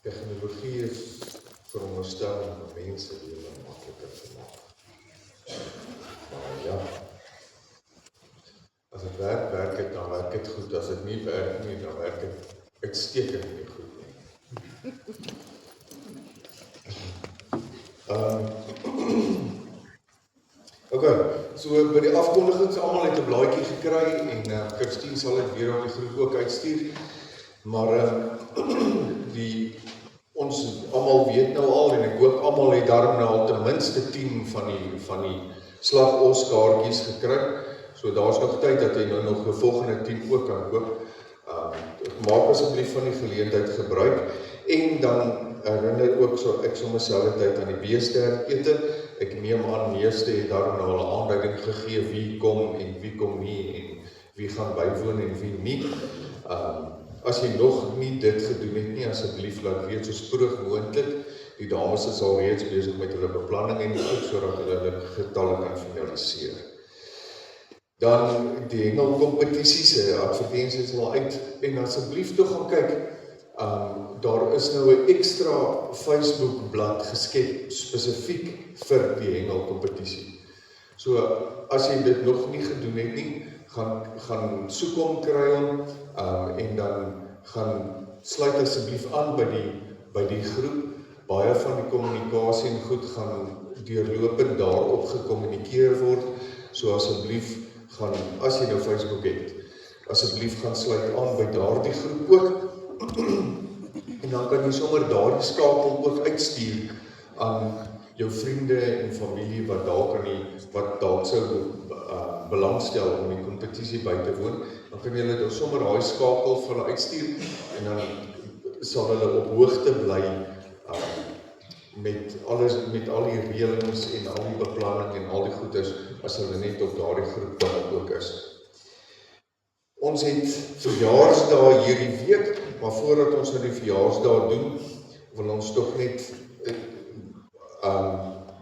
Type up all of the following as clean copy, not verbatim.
Tegnologie is veronderstel om mense lewe makliker te maak. Maar ja, as dit werk, werk dit, dan werk dit goed. As dit nie werk nie, dan werk dit uitstekend nie goed nie. Okay, so by die afkondigings, almal het 'n blaadjie gekry en Christine sal dit weer op die groep ook uitstuur. Maar ons almal weet nou al en ek hoop almal het daarom nou al ten minste 10 van die slag-Oskaartjies gekry. So daar's nog tyd dat jy nou nog die volgende 10 ook kan koop. Maak asseblief van die geleentheid gebruik en dan herinner ook ek sommer selfde tyd aan die beesterete. Ek neem aan meeste het daarom nou al 'n aanduiding gegee wie kom en wie kom nie en wie gaan bywoon en wie nie. As jy nog nie dit gedoen het nie, asseblief laat weet so spoedig moontlik. Die dames is al reeds besig met hulle beplanning en goed sodat hulle getalle kan finaliseer. Dan die hengelkompetisies, advertensies al uit en asseblief tog gaan kyk. Daar is nou 'n ekstra Facebook blad geskep spesifiek vir die hengelkompetisie. So as jy dit nog nie gedoen het nie, gaan soek hom, kry hom en dan gaan sluit asseblief aan by die groep. Baie van die kommunikasie en goed gaan deurlopend daarop gekommunikeer word. So asseblief gaan, as jy nou Facebook het, asseblief gaan sluit aan by daardie groep ook. En dan kan jy sommer daardie skakel ook uitstuur aan jou vriende en familie wat dalk sou belangstel om die kompetisie by te woon. Dan kan jy hulle sommer daai skakel vir hulle uitstuur en dan sal hulle op hoogte bly met al die reëlings en al die beplanning en al die goeders as hulle net op daardie groep ook is. Ons het verjaarsdae hierdie week, maar voordat ons nou die verjaarsdae doen, wil ons tog net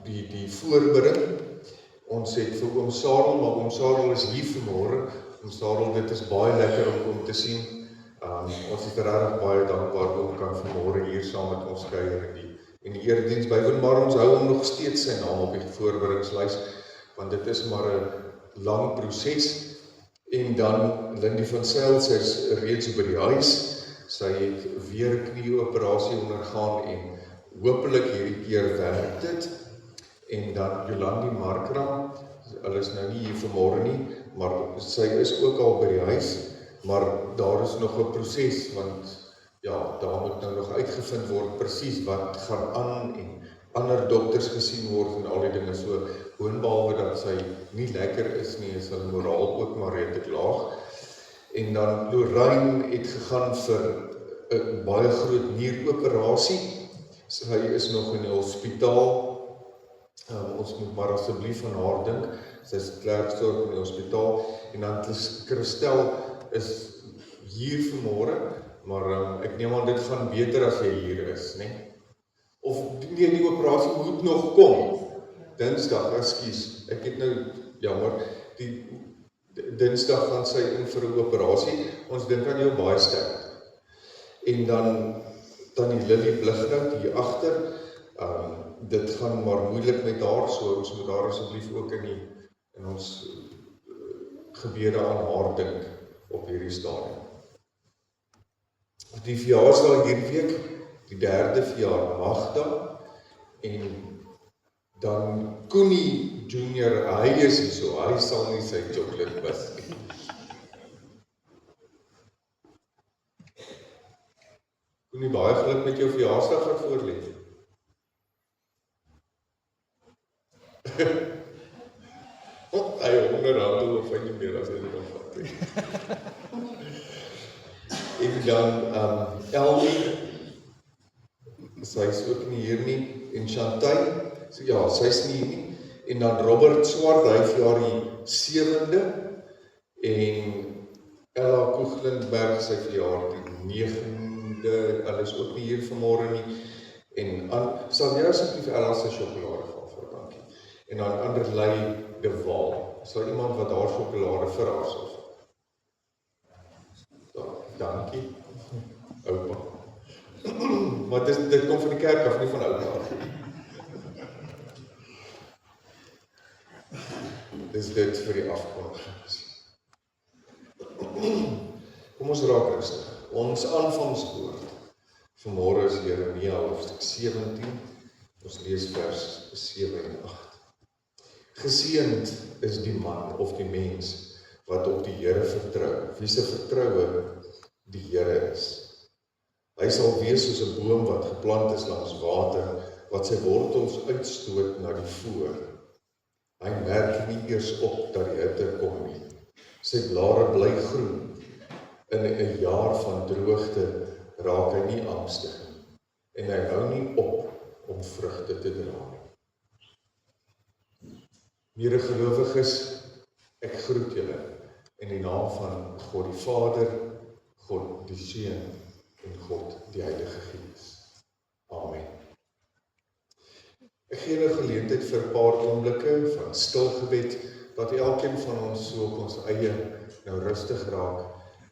die voorbring. Ons het vir oom Sarel, maar oom Sarel is hier vanmôre. Oom Sarel, dit is baie lekker om te sien. Ons is regtig baie dankbaar oom kan vanmôre hier saam met ons kuier in die erediens bywoon, maar ons hou hom nog steeds sy naam op die voorbereidingslys, want dit is maar 'n lang proses. En dan Lindy van Sail, sy is reeds by die huis. Sy het weer 'n knieoperasie ondergaan en hopelik hierdie keer werk dit. En dan Jolandi Markram, hulle is nou nie hier vanmôre nie, maar sy is ook al by die huis, maar daar is nog 'n proses, want ja, daar moet nou nog uitgevind word presies wat gaan aan en ander dokters gesien word en al die dinge. So boonbehalwe dat sy nie lekker is nie, is hulle moraal ook maar redelik laag. En dan Lorraine het gegaan vir 'n baie groot nieroperasie. Sy is nog in die hospitaal. Ons moet maar asseblief aan haar dink. Sy is Klerksdorp in die hospitaal. En dan Christel is hier vanmôre, maar ek neem aan dit gaan beter as jy hier is, né? Of nee, die operasie moet nog kom. Dinsdag, ekskuus. Ek het nou jammer, die Dinsdag gaan sy in vir 'n operasie. Ons dink aan jou baie sterk. En dan die Lily Blighnout hier agter. Dit gaan maar moeilik met haar, so ons moet haar asseblief ook in ons gebede aan haar dink op hierdie stadium. Die verjaarsdag hierdie week, die 3de verjaardag Magda, en dan Koenie Junior, hy is nie so, hy sal nie sy chocolate mis nie. Koenie, baie geluk met jou verjaarsdag wat voorlê. Hy onderhandel of hy nie meer as hy dit opvat nie. En dan Ellie, sy is ook nie hier nie, en Chantay, ja, sy is nie hier nie, en dan Robert Swart, hy verjaar die 7de, en Ella Koeglenberg, sy verjaar die 9de, hulle is ook nie hier vanmôre nie, en sal jy asseblief Ella se sjokolade vir dankie. En dan Anderlei de Waal, sal iemand wat haar sjokolade vir haar sal vat? Dankie, oupa. maar dit kom van die kerk af, nie van oupa. Dis dit vir die afkondigings. Kom ons raak rustig. Ons aanvangswoord vanmôre is Jeremia hoofstuk 17. Ons lees vers 7 en 8. Geseënd is die man of die mens wat op die Here vertrou, wie se vertroue die Here is. Hy sal wees soos 'n boom wat geplant is langs water, wat sy wortels uitstoot na die voor. Hy merk nie eers op dat die hitte kom nie. Sy blare bly groen. In 'n jaar van droogte raak hy nie angstig nie, en hy hou nie op om vrugte te dra nie. Medegelowiges, ek groet julle in die naam van God die Vader, God die Seun en God die Heilige Gees. Amen. Ek gee 'n geleentheid vir 'n paar oomblikke van stil gebed, dat elkeen van ons so op ons eie nou rustig raak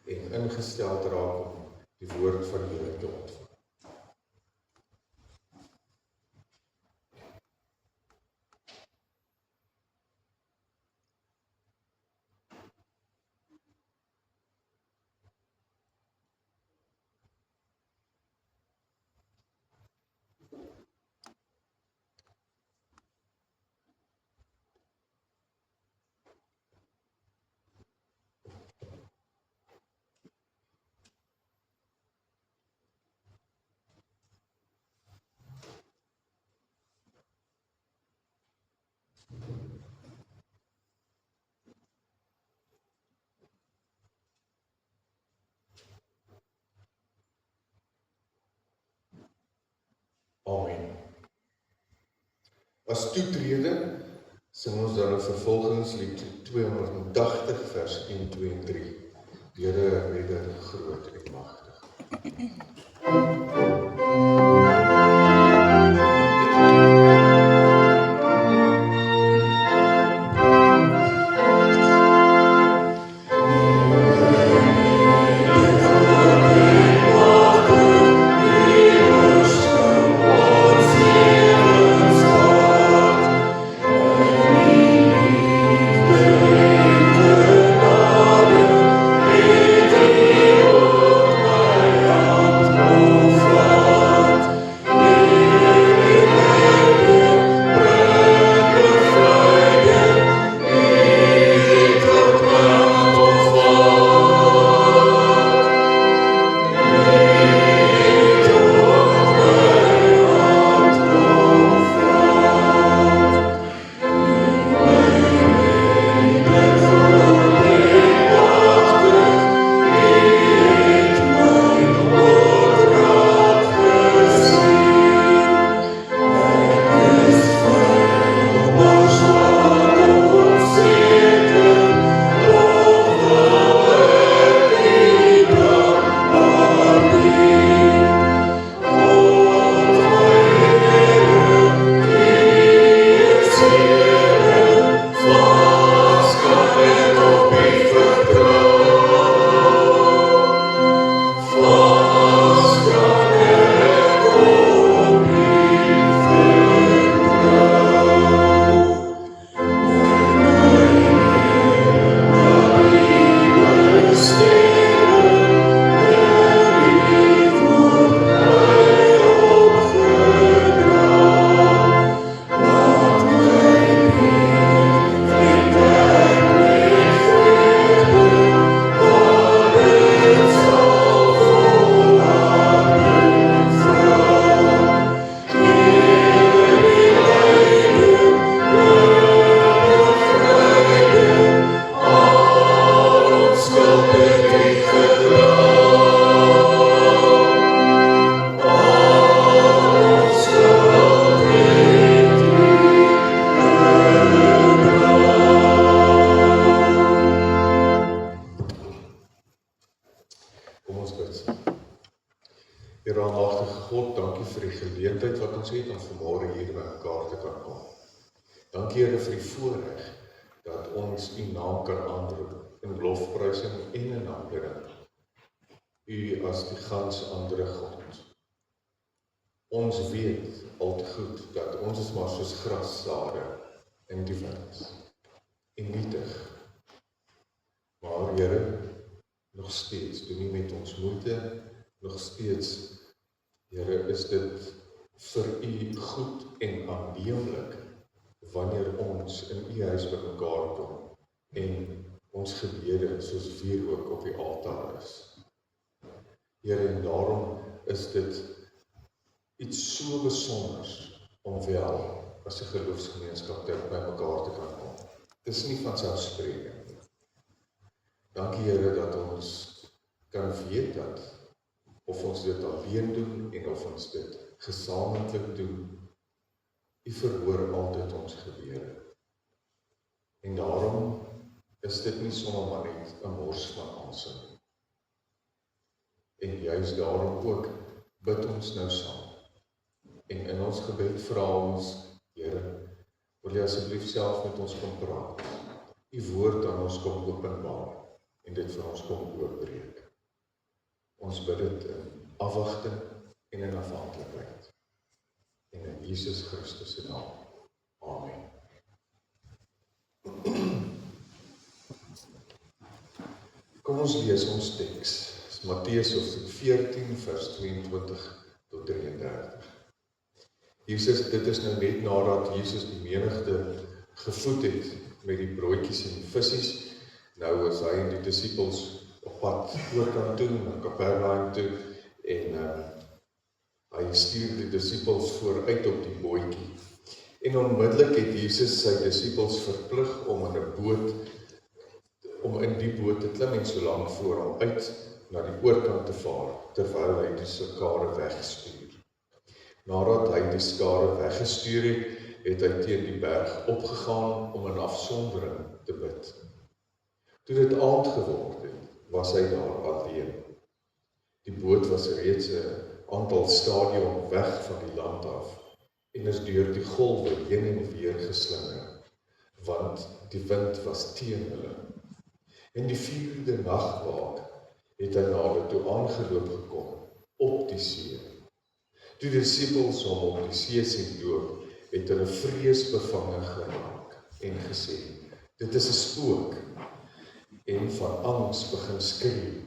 en ingesteld raak om die woord van die Here te ontvang. Amen. As toetrede sing ons dan 'n vervolgingslied 280 vers 1, 2 en 3. Here redder groot en magtig. Here almagtige God, dankie vir die geleentheid wat ons het om vanmôre hier by mekaar te kan kom. Dankie Here vir die voorreg dat ons U naam kan aanroep in lofprysing en in aanbidding. U as die gans andere God. Ons weet al te goed dat ons is maar soos grassade in die wind, en nietig. Maar Here, nog steeds, doen nie met ons moeite, nog steeds, Here, is dit vir U goed en aanneemlik, wanneer ons in U huis bymekaar kom, en ons gebede soos wierook op die altaar is. Here, en daarom is dit iets so besonders om wel as 'n geloofsgemeenskap by mekaar te kan kom. Dit is nie vanselfsprekend nie. Dankie Here dat ons kan weet dat of ons dit alleen doen en of ons dit gesamentlik doen, U verhoor altyd ons gebede. En daarom is dit nie sommer maar net 'n mors van asem nie. En juist daarom ook bid ons nou saam. En in ons gebed vra ons, Here, wil U asseblief self met ons kom praat, U woord aan ons kom openbaar, en dit vir ons kom oopbreek. Ons bid dit in afwagting en in afhanklikheid. En in Jesus Christus se naam. Amen. Kom ons lees ons teks. Matteus hoofstuk 14 vers 22 tot 33. Dit is nou net nadat Jesus die menigte gevoed het met die broodjies en die vissies. Nou is hy en die disippels op pad oorkant toe, na Kapernaum toe, en hy stuur die disippels vooruit op die bootjie. En onmiddellik het Jesus sy disippels verplig om in die boot te klim en so lank voor hom uit na die oorkant te vaar, terwyl hy die skare wegstuur. Nadat hy die skare weggestuur het, het hy teen die berg opgegaan om in afsondering te bid. Toe dit aand geword het, was hy daar alleen. Die boot was reeds 'n aantal stadium weg van die land af en is deur die golwe heen en weer geslinger, want die wind was teen hulle. En die 4de nagwaak het hy na hulle toe aangeloop gekom op die see. Toe die disippels hom op die see sien loop, het hulle vreesbevange geraak en gesê, dit is 'n spook, en van angs begin skree.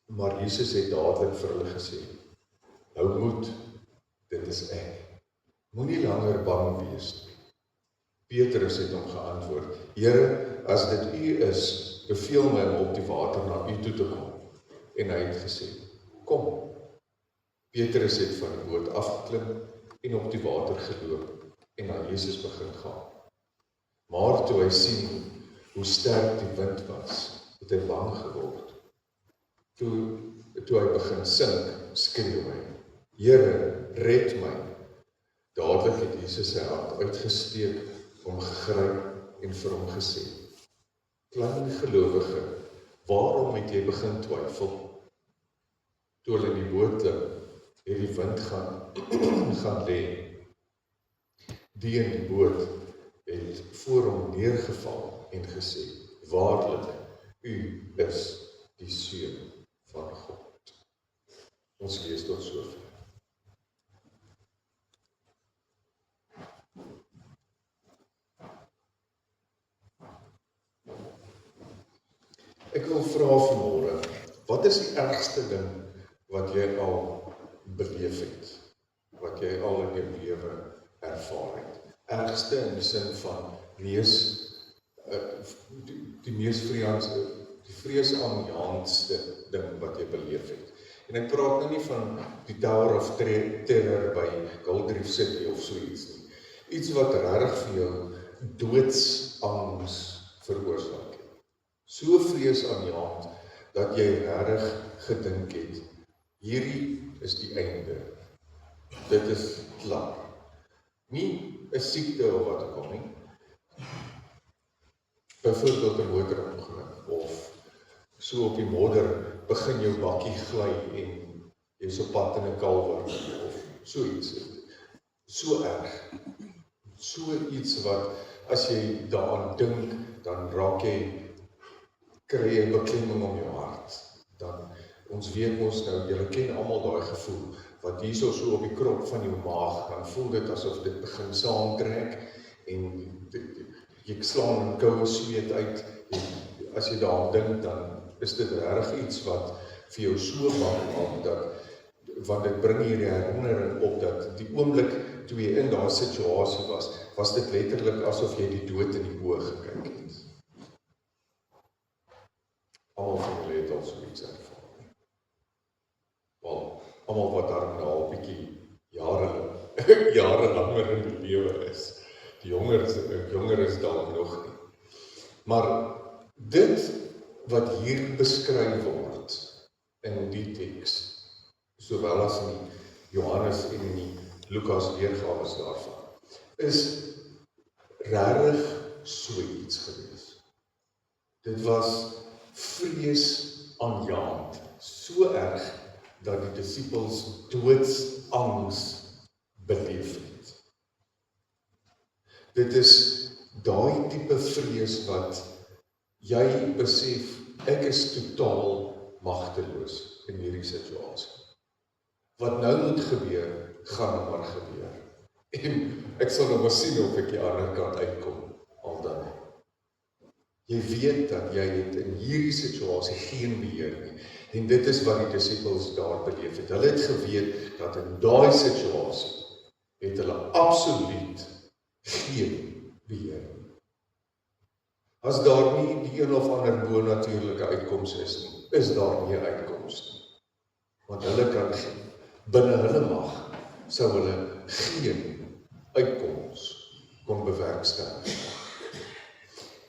Maar Jesus het dadelik vir hulle gesê, hou moed, dit is ek. Moenie langer bang wees nie. Petrus het hom geantwoord, Here, as dit U is, beveel my om op die water na U toe te kom. En hy het gesê, kom. Petrus het van die boot afgeklim en op die water geloop en na Jesus begin gaan. Maar toe hy sien hoe sterk die wind was, het hy bang geword. Toe hy begin sink, skreeu hy, Here, red my. Dadelik het Jesus sy hand uitgesteek, hom gegryp en vir hom gesê, klein gelowige, waarom het jy begin twyfel? Toe hulle in die boot klim, het die wind gaan lê. Die in die boot het voor hom neergeval en gesê, waarlik, U is die Seun van God. Ons lees tot sover. Ek wil vra vanmôre, wat is die ergste ding wat jy al beleef het? Wat jy al in jou lewe ervaar het? Ergste in die sin van die mees vreesaanjaendste ding wat jy beleef het. En ek praat nou nie van die Tower of Terror by Goldreef City of so iets nie. Iets wat regtig vir jou doodsangs veroorsaak het. So vreesaanjaend dat jy regtig gedink het, hierdie is die einde. Dit is klaar. Nie 'n siekte of wat ook al nie. Byvoorbeeld 'n motorongeluk of so op die modder begin jou bakkie gly en jy's op pad in 'n kalwer of so iets. So erg. So iets wat as jy daaraan dink, dan kry jy 'n beklemming om jou hart. Dan ons weet mos nou, julle ken almal daai gevoel, wat hierso so op die krop van jou maag, dan voel dit asof dit begin saamtrek, en jy slaan in koue sweet uit, en as jy daaraan dink, dan is dit regtig iets wat vir jou so bang maak, want dit bring hierdie herinnering op, dat die oomblik toe jy in daai situasie was dit letterlik asof jy die dood in die oë gekyk het. Almal van julle het al so iets ervaar. Wel, almal wat daar nou al bietjie jare langer in die lewe is. Die jonger is dalk nog nie. Maar dit wat hier beskryf word in die teks, sowel as in die Johannes en in die Lukas weergawe daarvan, is regtig so iets gewees. Dit was vreesaanjaend, so erg dat die disippels doodsangs beleef het. Dit is daai tipe vrees wat jy besef, ek is totaal magteloos in hierdie situasie. Wat nou moet gebeur, gaan maar gebeur. En ek sal nou maar sien of ek die ander kant uitkom, al dan nie. Jy weet dat jy het in hierdie situasie geen beheer nie. En dit is wat die disippels daar beleef het. Hulle het geweet dat in daai situasie het hulle absoluut geen beheer nie. As daar nie die een of ander bonatuurlike uitkoms is nie, is daar nie 'n uitkoms nie. Want hulle kan binne hulle mag, sou hulle geen uitkoms kon bewerkstellig.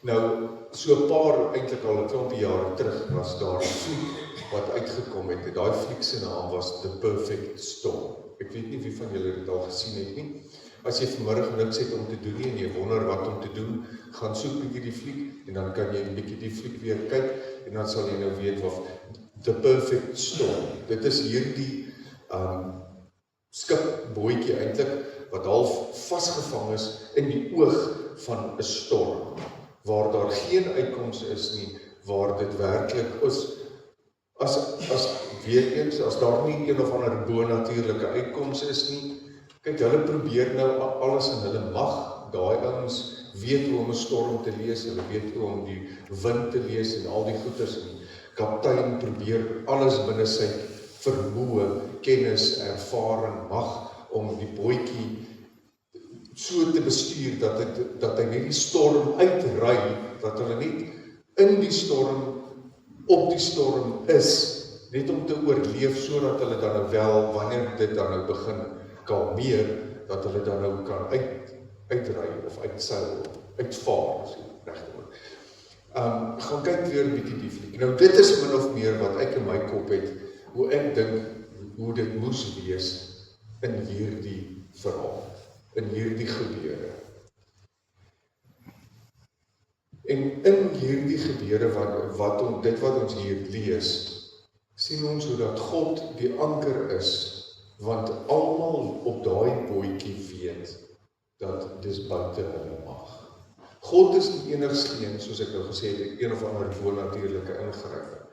Nou, so 'n paar, eintlik al 'n klompie jare terug, was daar 'n fliek wat uitgekom het. En daai fliek se naam was The Perfect Storm. Ek weet nie wie van julle dit al gesien het nie. As jy vanmiddag niks het om te doen nie en jy wonder wat om te doen, gaan soek bietjie die fliek en dan kan jy 'n bietjie die fliek weer kyk en dan sal jy nou weet wat The Perfect Storm. Dit is hierdie skipbootjie eintlik wat half vasgevang is in die oog van 'n storm, waar daar geen uitkoms is nie, waar dit werklik is, as weer eens, as daar nie een of ander bonatuurlike uitkoms is nie. Kyk, hulle probeer nou alles in hulle mag, daai ouens weet hoe om 'n storm te lees, hulle weet hoe om die wind te lees en al die goeters, en die kaptein probeer alles binne sy vermoë, kennis, ervaring, mag, om die bootjie so te bestuur, dat hy net die storm uitry, dat hulle net in die storm, op die storm is, net om te oorleef, sodat hulle dan nou wel, wanneer dit dan nou begin kalmeer, dat hulle dan nou kan uitry, of uitseil, uitvaar, as die regte woord. Gaan kyk weer 'n bietjie die fliek. Nou dit is min of meer wat ek in my kop het, hoe ek dink, hoe dit moes wees in hierdie verhaal, in hierdie gebeure. En in hierdie gebeure wat ons hier lees, sien ons hoe dat God die anker is, want almal op daai bootjie weet dat dis buite hulle mag. God is die enigste een, soos ek nou gesê het, een of ander bonatuurlike ingryping.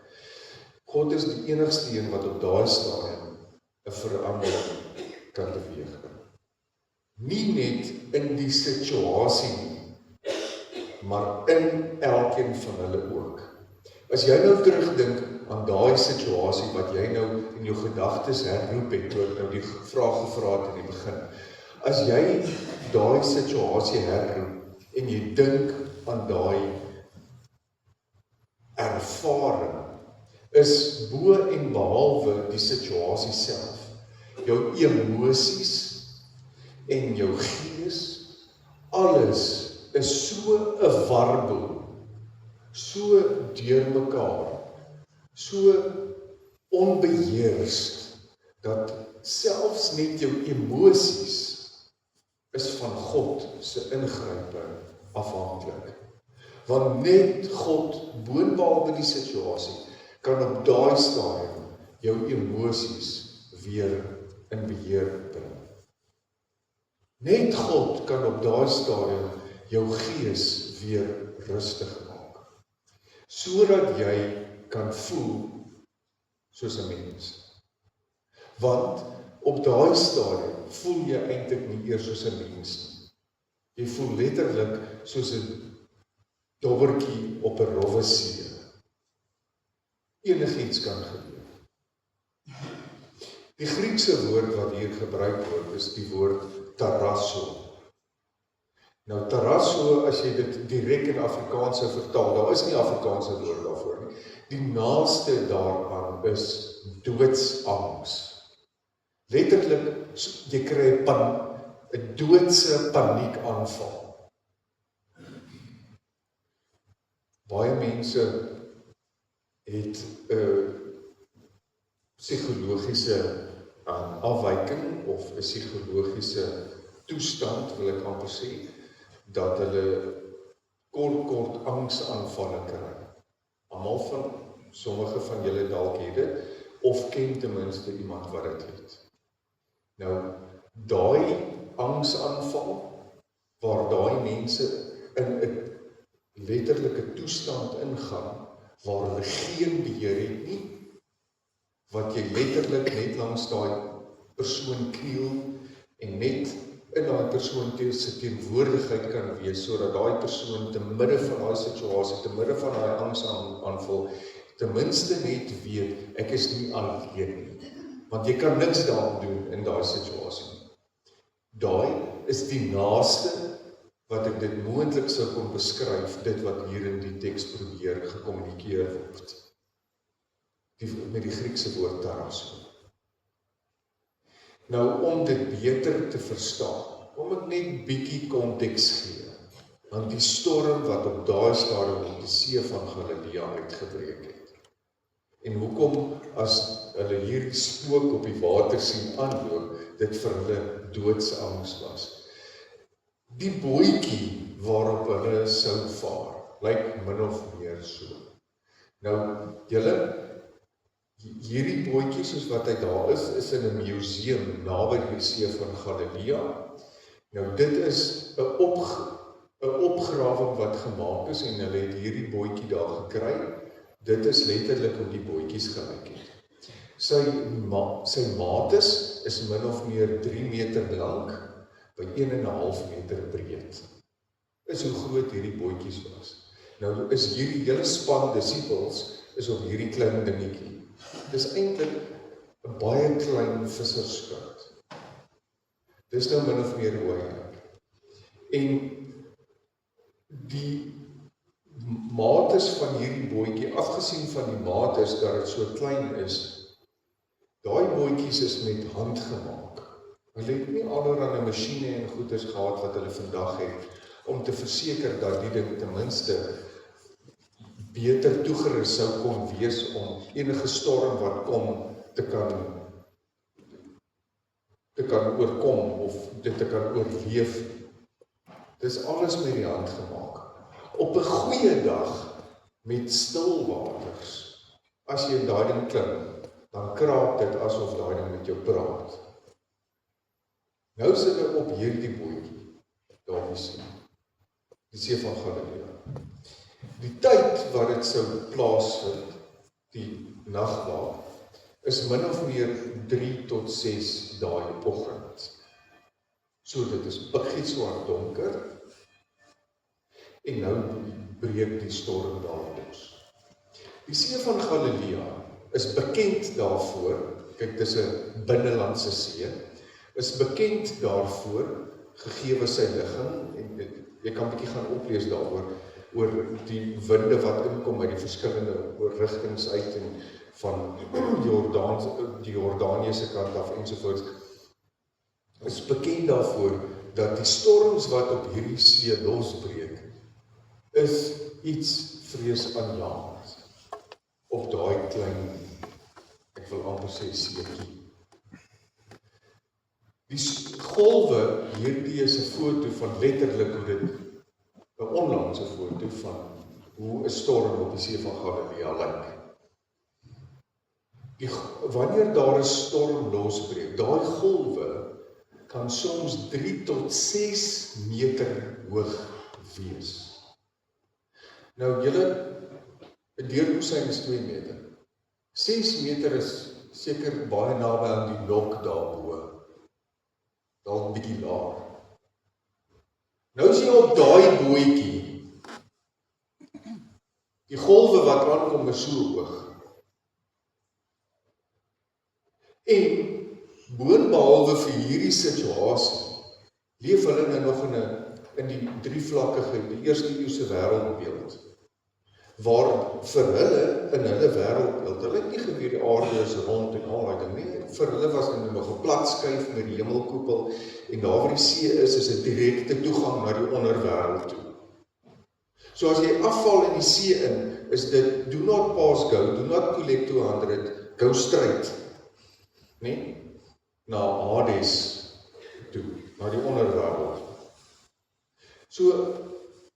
God is die enigste een wat op daai stadium 'n verandering kan teweegbring. Nie net in die situasie nie, maar in elkeen van hulle ook. As jy nou terugdink aan daai situasie wat jy nou in jou gedagtes herroep het, toe ek nou die vraag gevra het in die begin. As jy daai situasie herroep en jy dink aan daai ervaring, is bo en behalwe die situasie self, jou emosies en jou gees, alles is so 'n warbel, so deurmekaar, so onbeheers, dat selfs net jou emosies is van God se ingryping afhanklik. Want net God, boonbehalwe die situasie, kan op daai stadium jou emosies weer in beheer bring. Net God kan op daai stadium jou gees weer rustig maak, sodat jy kan voel soos 'n mens. Want op daai stadium voel jy eintlik nie eers soos 'n mens nie. Jy voel letterlik soos 'n dobbertjie op 'n rowwe see. Enigiets kan gebeur. Die Griekse woord wat hier gebruik word, is die woord tarasso. Nou tarasso, as jy dit direk in Afrikaans sou vertaal, daar is nie Afrikaanse woord daarvoor nie. Die naaste daaraan is doodsangs. Letterlik, jy kry 'n doodse paniekaanval. Baie mense het 'n psigologiese afwyking of 'n psigologiese toestand, wil ek amper sê, dat hulle kort angsaanvalle kry. Sommige van julle dalk het dit, of ken ten minste iemand wat dit het. Nou, daai angsaanval, waar daai mense in 'n letterlike toestand ingaan, waar hulle geen beheer het nie, wat jy letterlik net langs daai persoon kniel en net in daai persoon se teenwoordigheid kan wees, sodat daai persoon te midde van daai situasie, te midde van daai angsaanval, ten minste net weet, ek is nie alleen nie, want jy kan niks daaraan doen in daai situasie nie. Daai is die naaste wat ek dit moontlik sou kon beskryf, dit wat hier in die teks probeer gekommunikeer word. Met die Griekse woord tarasso. Nou, om dit beter te verstaan, om ek net bietjie konteks gee, aan die storm wat op daai stadium op die see van Galilea uitgebreek het. En hoekom, as hulle hierdie spook op die water sien aanloop, dit vir hulle doodsangs was. Die bootjie waarop hulle sou vaar, lyk min of meer so. Nou, hierdie bootjie soos wat hy daar is in 'n museum naby die see van Galilea. Nou, dit is 'n opgrawing wat gemaak is en hulle het hierdie bootjie daar gekry. Dit is letterlik hoe die bootjies gelyk het. Sy mates is min of meer 3 meter lank by 1,5 meter breed. Is hoe groot hierdie bootjies was. Nou is hierdie hele span disippels is op hierdie klein dingetjie. Dis eintlik 'n baie klein visserskip. Dis nou min of meer hoe hy lyk. En die mates van hierdie bootjie, afgesien van die mates dat dit so klein is, daai bootjies is met hand gemaak. Hulle het nie allerhande masjiene en goeders gehad wat hulle vandag het, om te verseker dat die ding ten minste beter toegerus sou kon wees om enige storm wat kom te kan oorkom of dit te kan oorleef. Dis alles met die hand gemaak. Op 'n goeie dag met stil waters, as jy in daai ding klim, dan kraak dit asof daai ding met jou praat. Nou sit hulle op hierdie bootjie, daar die see van Galilea. Die tyd wat dit sou plaasvind, die nagmaal, is min of meer 3 tot 6 dae oggend. So dit is pikgietswart donker, en nou breek die storm daar los. Die see van Galilea is bekend daarvoor, kyk, dis 'n binnelandse see, is bekend daarvoor, gegee sy ligging, en jy kan bietjie gaan oplees daaroor, oor die winde wat inkom uit die verskillende rigtings uit, en van die Jordaniese kant af ensovoorts, is bekend daarvoor, dat die storms wat op hierdie see losbreek, is iets vreesaanjaend op daai klein, ek wil amper sê seetjie. Die golwe, hierdie is 'n foto van letterlik hoe dit, 'n onlangse foto van hoe 'n storm op die see van Galilea lyk. Wanneer daar 'n storm losbreek, daai golwe kan soms 3 tot 6 meter hoog wees. Nou julle, 'n deurwoestyn is 2 meter. 6 meter is seker baie naby aan die nok daarbo. Dalk bietjie laag. Nou is jy op daai bootjie. Die golwe wat aankom is so hoog. En boonbehalwe vir hierdie situasie, leef hulle nou nog in die drievlakkige, die eerste eeuse wêreldbeeld, waar vir hulle, in hulle wêreldbeeld, hulle het nie geweet die aarde is rond en al daai ding nie, vir hulle was dit nog 'n plat skyf met die hemelkoepel, en daar waar die see is 'n direkte toegang na die onderwêreld toe. So as jy afval in die see in, is dit, do not pass go, do not collect 200, go straight, nee, na Hades toe, na die onderwêreld. So,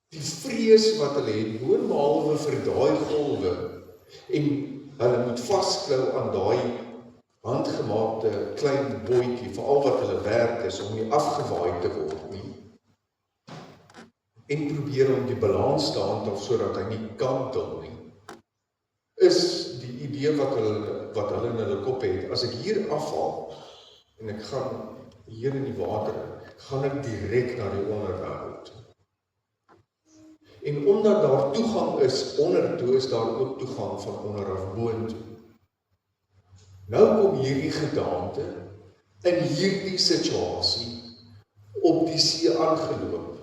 die vrees wat hulle het, boonbehalwe vir daai golwe, en hulle moet vasklou aan daai handgemaakte klein bootjie, veral wat hulle werk is, om nie afgewaai te word nie, en probeer om die balans te handhaaf, sodat hy nie kantel nie, is die idee wat hulle in hulle kop het, as ek hier afval, en ek gaan hier in die water, gaan ek direk na die onderwêreld toe. En omdat daar toegang is ondertoe, is daar ook toegang van onderaf boontoe. Nou kom hierdie gedaante in hierdie situasie op die see aangeloop.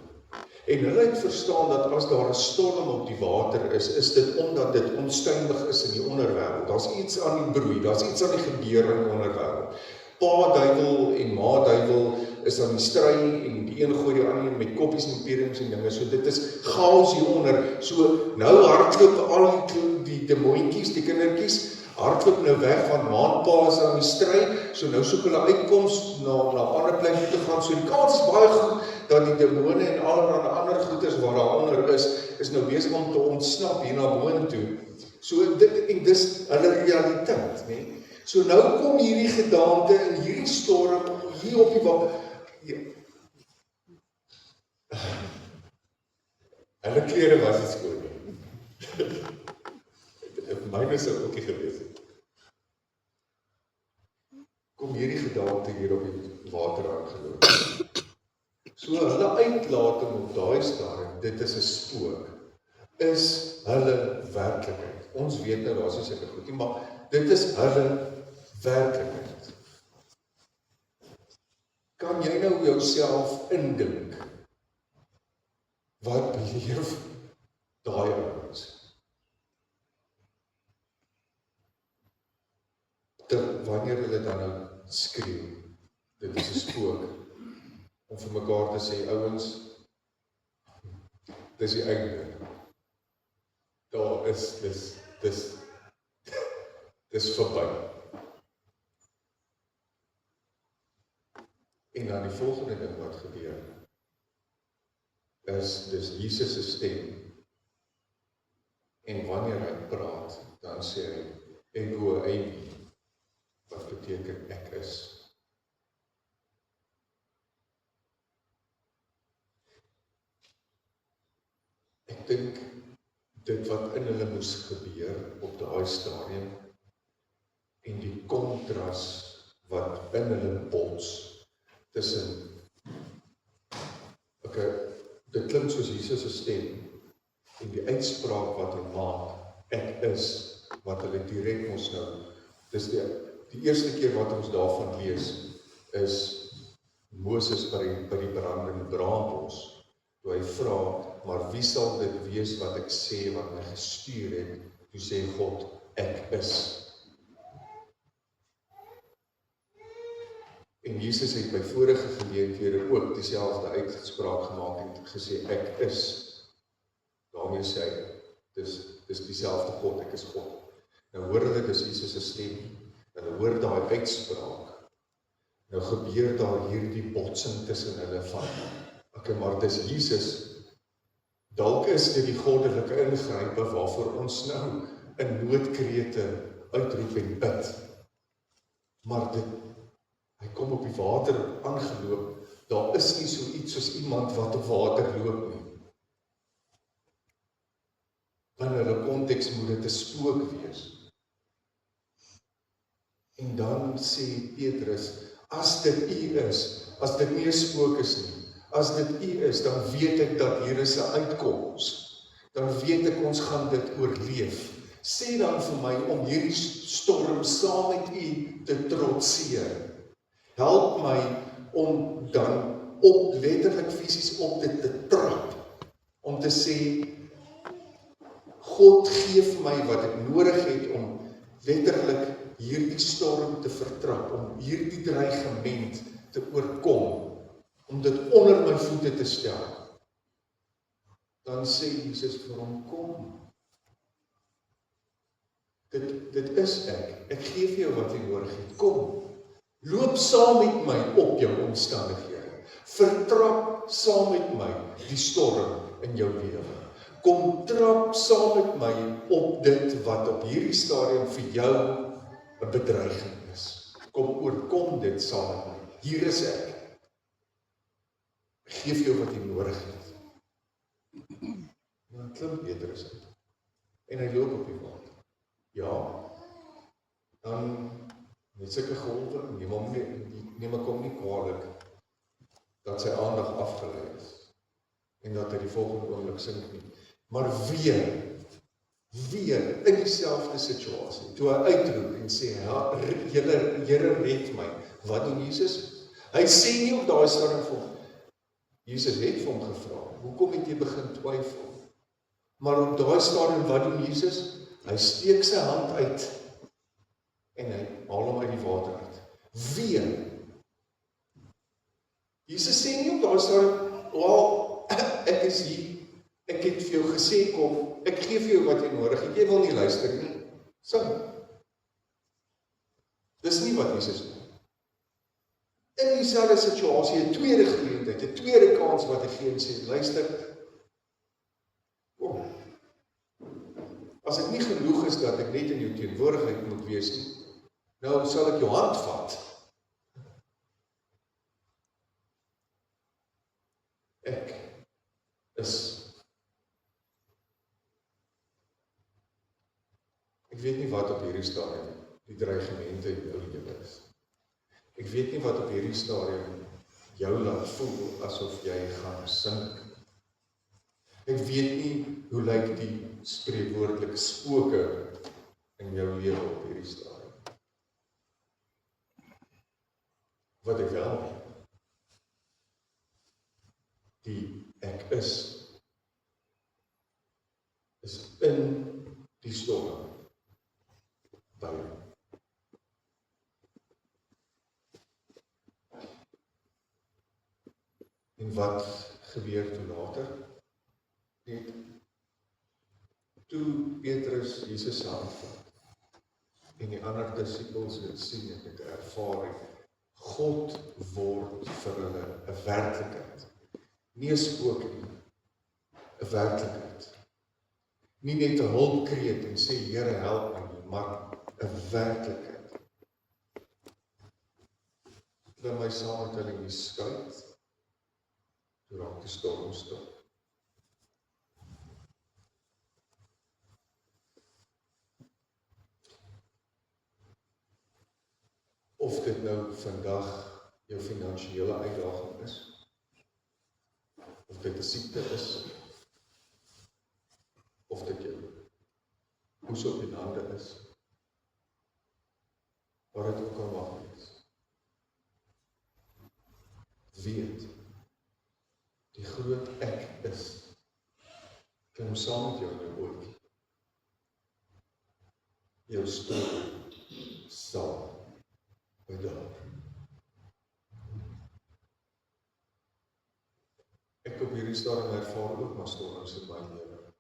En hulle het verstaan dat as daar 'n storm op die water is dit omdat dit onstuimig is in die onderwêreld. Daar's iets aan die broei, daar's iets aan die gebeur in die onderwêreld. Pa duiwel en ma duiwel is aan die stry en die een gooi die ander met koppies en pierings en dinge. So dit is chaos hieronder. So nou hardloop al die demoontjies, die kindertjies, hardloop nou weg van maanpa is aan die stry. So nou soek hulle uitkoms na ander plekke te gaan. So die kans is baie goed dat die demone en allerlei ander goeders wat daaronder is nou besig om te ontsnap hier na boontoe. So dit en dis hulle realiteit, nee. So nou kom hierdie gedaante in hierdie storm hier op die hulle klere was nie skoon nie. Myne sou ook nie gewees het. Kom hierdie gedaante hier op die water aangeloop. So hulle uitlating op daai stadium, dit is 'n spook, is hulle werklikheid. Ons weet nou daar's nie seker goed nie, maar dit is hulle werklikheid. Kan jy nou jouself indink wat beleef daai ouens? Wanneer hulle dan nou skreeu, dit is 'n spook, om vir mekaar te sê, ouens, dis die einde. Daar is, dis verby. En dan die volgende ding wat gebeur, is dis Jesus se stem. En wanneer hy praat, dan sê hy, ego eimi, wat beteken ek is. Ek dink, dit wat in hulle moes gebeur op daai stadium, en die kontras wat in hulle bots, tussen, dit klink soos Jesus se stem, en die uitspraak wat hy maak, ek is, wat hulle direk ons nou, dis die eerste keer wat ons daarvan lees, is Moses by die brandende braambos, toe hy vra, maar wie sal dit wees wat ek sê, wat my gestuur het, toe sê God, ek is. En Jesus het by vorige geleenthede ook dieselfde uitspraak gemaak en gesê, ek is. Daarmee sê hy, dis dieselfde God, ek is God. Nou hoor hulle, dis Jesus se stem, hulle hoor daai uitspraak. Nou gebeur daar hierdie botsing tussen hulle van, maar dis Jesus, dalk is dit die goddelike ingrype waarvoor ons nou in noodkrete uitroep en bid. Maar hy kom op die water aangeloop, daar is nie so iets soos iemand wat op water loop nie. In hulle konteks moet dit 'n spook wees. En dan sê Petrus, as dit U is, as dit nie 'n spook is nie, as dit U is, dan weet ek dat hier is 'n uitkoms. Dan weet ek ons gaan dit oorleef. Sê dan vir my om hierdie storm saam met U te trotseer. Help my om dan letterlik fisies op dit te trap. Om te sê, God gee vir my wat ek nodig het om letterlik hierdie storm te vertrap, om hierdie dreigement te oorkom, om dit onder my voete te stel. Dan sê Jesus vir hom, kom. Dit is ek. Ek gee vir jou wat jy nodig het. Kom. Loop saam met my op jou omstandighede. Vertrap saam met my die storm in jou lewe. Kom trap saam met my op dit wat op hierdie stadium vir jou 'n bedreiging is. Kom oorkom dit saam met my. Hier is ek. Ek gee vir jou wat jy nodig het. Dan klim Petrus uit. En hy loop op die water. Ja, dan met sulke golwe, neem ek hom nie kwaadlik dat sy aandag afgelei is en dat hy die volgende oomblik sink nie. Maar weer in dieselfde situasie, toe hy uitroep en sê, Here red my, wat doen Jesus? Hy sê nie op daai stadium vir hom, Jesus het vir hom gevra, hoekom het jy begin twyfel? Maar op daai stadium, wat doen Jesus? Hy steek sy hand uit en hy haal hom uit die water uit. Weer. Jesus sê nie op daai stadium, ek is hier, ek het vir jou gesê, kom, ek gee vir jou wat jy nodig het, jy wil nie luister nie. So. Dis nie wat Jesus doen. In dieselfde situasie, 'n tweede geleentheid, 'n tweede kans wat hy gee en sê, luister, kom. As dit nie genoeg is dat ek net in jou teenwoordigheid moet wees nie, nou sal ek jou hand vat. Ek is. Ek weet nie wat op hierdie stadium die dreigemente in jou lewe is. Ek weet nie wat op hierdie stadium jou laat voel asof jy gaan sink. Ek weet nie hoe lyk die spreekwoordelike spooke in jou lewe op hierdie stadium. Wat ek wel weet, die ek is in die storm by jou. En wat gebeur toe later? Net toe Petrus Jesus se hand vat en die ander disippels het sien en het ervaar, God word vir hulle 'n werklikheid. Nie 'n spook nie, 'n werklikheid. Nie net 'n hulpkreet en sê Here help my nie, maar 'n werklikheid. Klim my saam met hulle in die skuit, toe raak die storm stop. Of dit nou vandag jou finansiële uitdaging is, of dit 'n siekte is, of dit jou hoes op die hande is, waar dit ook al mag wees. Weet, die groot ek is, klim saam met jou in 'n bootjie. Jou storm sal bedaar. Ek op hierdie stadium ervaar ook maar storms in my lewe.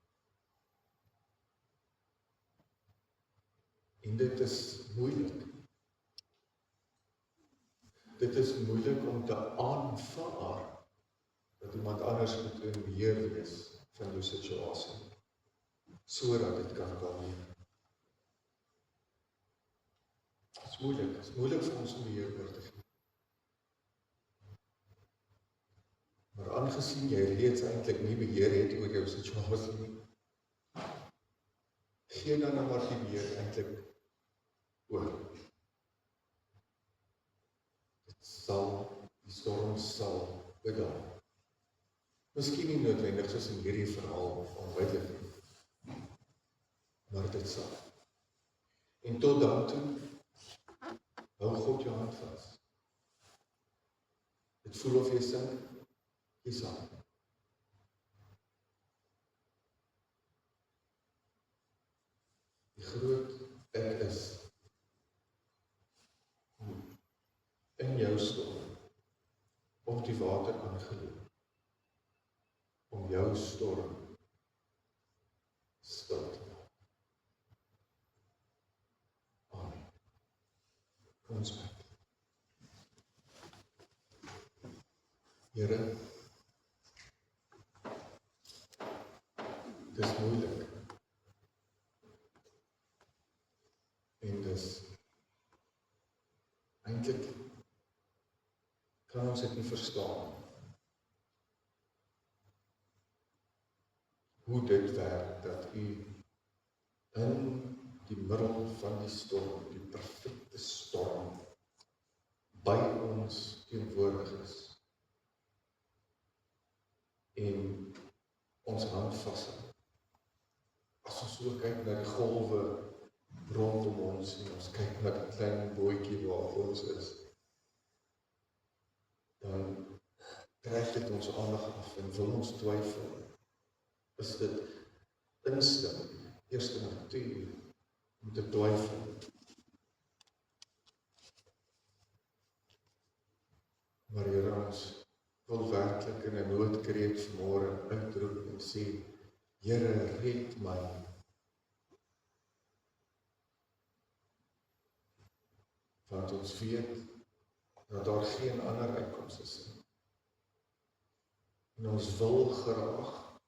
En dit is moeilik. Dit is moeilik om te aanvaar dat iemand anders moet in beheer wees van jou situasie, sodat dit kan kalmeer. Het is moeilik vir ons om beheer oor te gee. Maar aangesien jy reeds eintlik nie beheer het oor jou situasie nie, gee dan maar die beheer eintlik oor. die storm sal bedaar. Miskien nie noodwendig soos in hierdie verhaal onmiddellik nie, maar dit sal. En tot dan toe, hou God jou hand vas. Dit voel of jy sink, jy sal. Die groot ek is in jou storm op die water aangeloop, om jou storm stil te maak. Amen. Kom ons bid. Here, dit is moeilik. En dis eintlik kan ons dit nie verstaan. Hoe dit werk, dat u in die middel van die storm, die perfekte storm, by ons teenwoordig is. En ons hand vashou. As ons so kyk na die golwe rondom ons, en ons kyk na die klein bootjie waar ons is, dan trek dit ons aandag af en wil ons twyfel. Is dit instinct, eerste natuur, om te twyfel. Maar Here, ons wil werklik in 'n noodkreet vanmôre uitroep en sê, Here, red my. Want ons weet dat daar geen ander uitkoms is nie. En ons wil graag,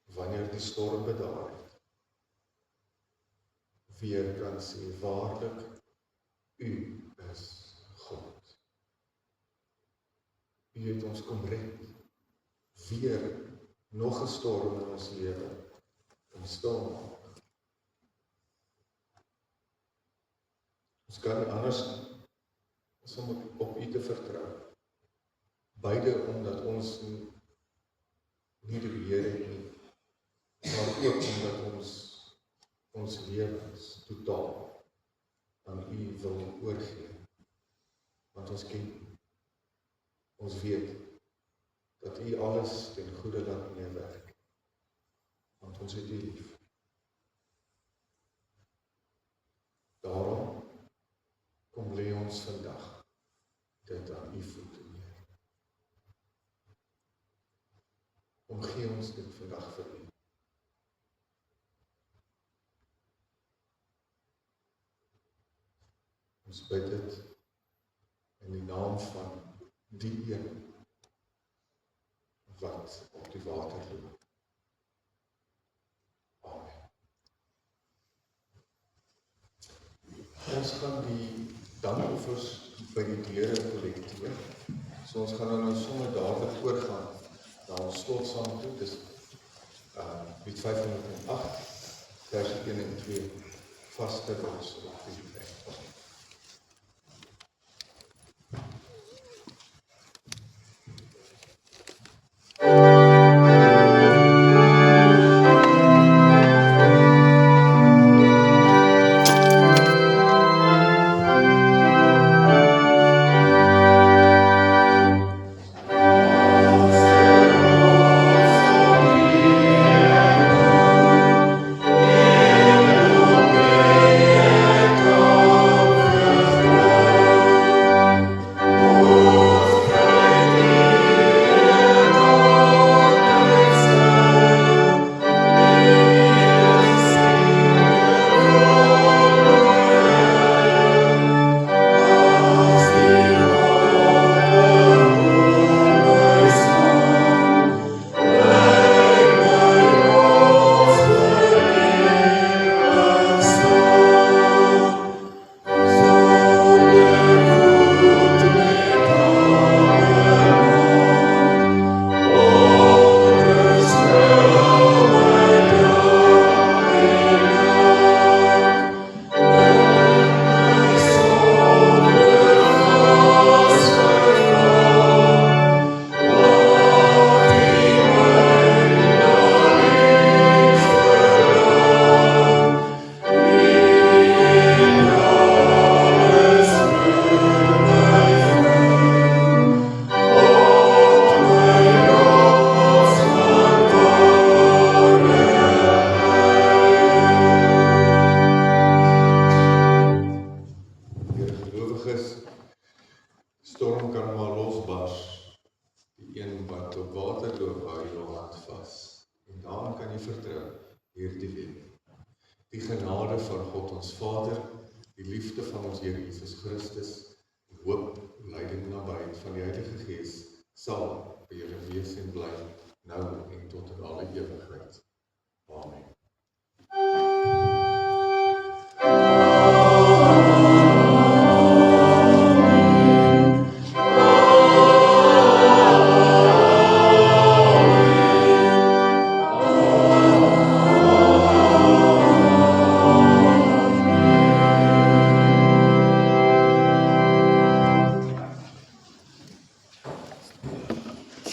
wanneer die storm bedaar het, weer kan sê, waarlik, u is God. U het ons kom red, weer nog 'n storm in ons lewe, kan stil maak. Ons kan nie anders as om op u te vertrou. Beide omdat ons nie die beheer het nie, maar ook omdat ons lewens totaal aan u wil oorgee. Want ons ken, ons weet, dat u alles ten goeie laat meewerk. Want ons het u lief. Daarom kom lê ons vandag dit aan u voete neer. Kom gee ons dit vandag vir u. Ons bid dit in die naam van die een wat op die water loop. Amen. Ons gaan die dankoffers by die deure kollekteer. So ons gaan nou sommer dadelik oorgaan na ons slotsang toe. Dis Lied 508, vers 1 en 2, vaste ons op die plek. van God ons Vader, die liefde van ons Here Jesus Christus, die hoop, leiding en nabyheid van die Heilige Gees, sal by julle wees en bly, nou en tot in alle ewigheid. Amen.